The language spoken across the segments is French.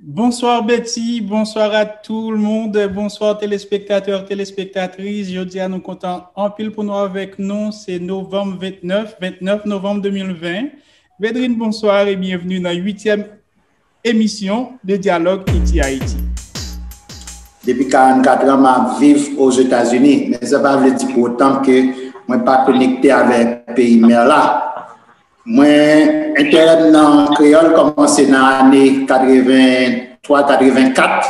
Bonsoir Betty, bonsoir à tout le monde, bonsoir téléspectateurs, téléspectatrices. Je dis à nous comptons en pile pour nous avec nous, c'est novembre 29 novembre 2020. Védrine, bonsoir et bienvenue dans la 8e émission de Dialogue Haïti. Depuis 44 ans, je vis aux États-Unis, mais ça ne veut pas dire pour autant que je ne suis pas connecté avec le pays mère là. Moi, Internet dans créole commencé dans l'année 83-84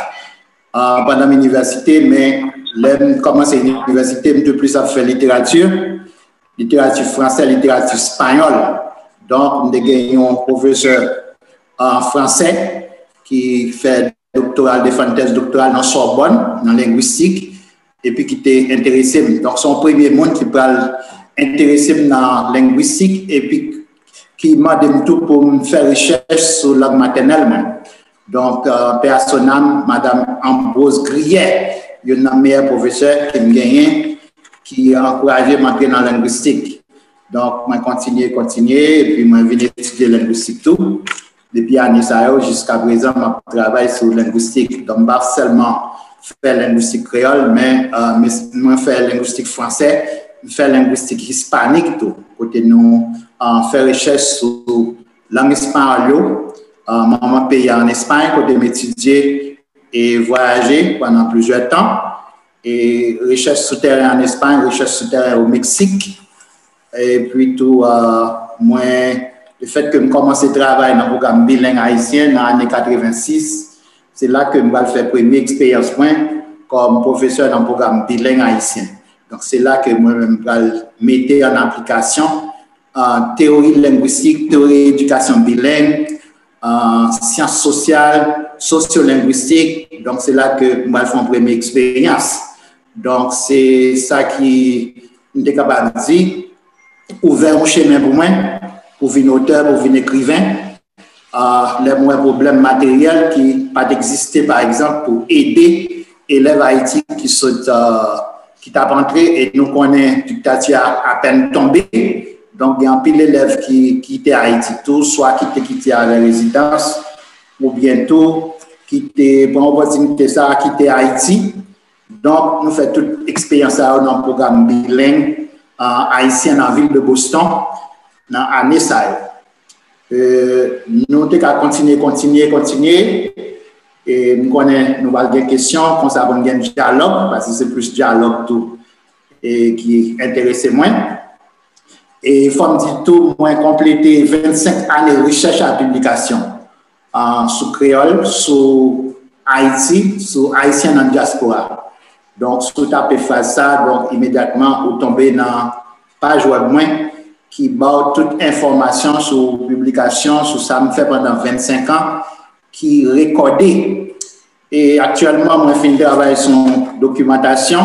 pendant l'université, mais j'ai commencé l'université, de plus à faire littérature française, littérature espagnole. Donc, j'ai gagné un professeur en français qui fait doctoral, de thèse doctorale dans Sorbonne, dans linguistique, et puis qui était intéressé. Donc, son premier monde qui parle intéressé dans linguistique, et puis qui m'a demandé tout pour me faire recherche sur la langue maternelle. Donc, personnellement, Madame Ambrose Griet, une meilleure professeure qui m'a gagné, qui a encouragé m'entrer dans la linguistique. Donc, je continue, et puis je viens étudier la linguistique tout. Depuis l'année jusqu'à présent, je travaille sur la linguistique. Donc, je ne pas seulement faire linguistique créole, mais je fais linguistique français, je fais linguistique hispanique tout. Côté nous, faire recherche sur la langue espagnole. Maman pays en Espagne, côté m'étudier et voyager pendant plusieurs temps. Et recherche souterraine en Espagne, recherche souterraine au Mexique. Et puis tout, moi, le fait que je commence à travailler dans le programme bilingue haïtien dans l'année 86, c'est là que je vais faire première expérience comme professeur dans le programme bilingue haïtien. Donc, c'est là que moi-même je vais mettre en application théorie linguistique, théorie d'éducation bilingue, sciences sociales, sociolinguistique. Donc, c'est là que je vais faire une première expérience. Donc, c'est ça qui est capable de dire, ouvert un chemin pour moi, pour venir auteur, pour venir écrivain. Les moins problèmes matériels qui pas existé, par exemple, pour aider élèves Haïti qui sont qui t'a rentré et nous connaissons dictature à peine tombé. Donc, il y a un pile d'élèves qui quittent Haïti tout, soit qui quittent à la résidence, ou bientôt qui étaient pour opportunité ça quitter Haïti. Donc, nous faisons toute expérience dans le programme bilingue haïtien dans la ville de Boston, dans l'année ça. Nous devons continuer. Et nous connaissons, nous avons des questions, qu'on s'abonne un dialogue, parce que c'est plus dialogue tout, et qui intéresse moins. Et il faut me dire tout, moi, compléter 25 années de recherche à publication sur créole, sur Haïti, sur haïtien dans la diaspora. Donc, si vous tapez ça, donc immédiatement, vous tombez dans la page web moi qui bat toute information sur publication, sur ça me fait pendant 25 ans, qui recordé. Et actuellement, moi, je fais un travail sur documentation.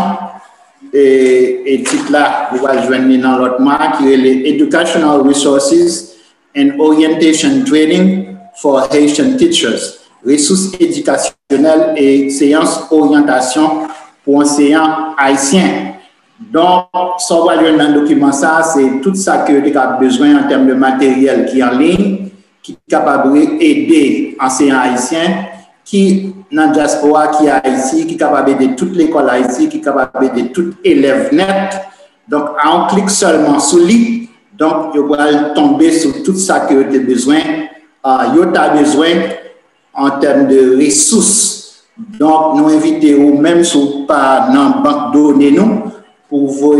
Et titre là, vous allez joindre dans l'autre mois qui est les Educational Resources and Orientation Training for Haitian Teachers. Ressources éducationnelles et séances orientation pour enseignants haïtiens. Donc, ça va joindre dans le document, ça, c'est tout ça que vous avez besoin en termes de matériel qui est en ligne, qui est capable d'aider enseignants haïtiens, qui dans la diaspora qui est Haïti, qui est capable d'aider toute l'école Haïti, qui est capable d'aider tout élève net. Donc, en un clic seulement sur lui, donc, vous allez tomber sur tout ça que vous avez besoin. Vous avez besoin en termes de ressources. Donc, nous invitons même sur dans la banque de données nous, pour vous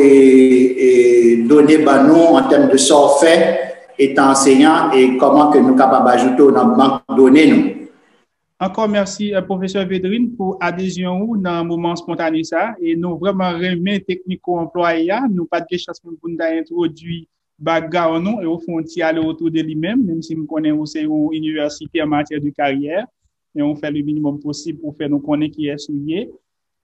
donner nous en termes de software étant enseignant et comment que nous sommes capables d'ajouter dans la banque de données nous. Encore merci, professeur Védrine, pour adhésion dans le moment spontané ça. Et nous vraiment remet technico-employé. Nous pas de chance pour nous introduire bagarre non et au fond on aller autour de lui-même, même si nous connaissons aussi une université en matière de carrière. Et on fait le minimum possible pour faire nous connaître qui est souillé.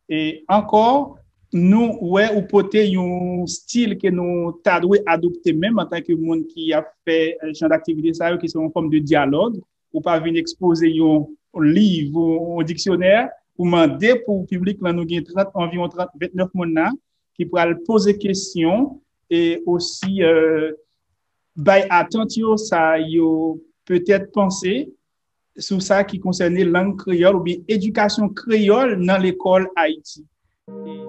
Et encore, nous, ouais, ou porter un style que nous t'avons adopté même en tant que monde qui a fait un genre d'activité ça, qui sont en forme de dialogue, ou pas venir exposer un livre ou un dictionnaire, ou demander pour le public, là, nous avons environ 29 personnes qui pourraient poser des questions et aussi, attention, ça, peut-être penser sur ça qui concernait langue créole ou bien éducation créole dans l'école Haïti. Et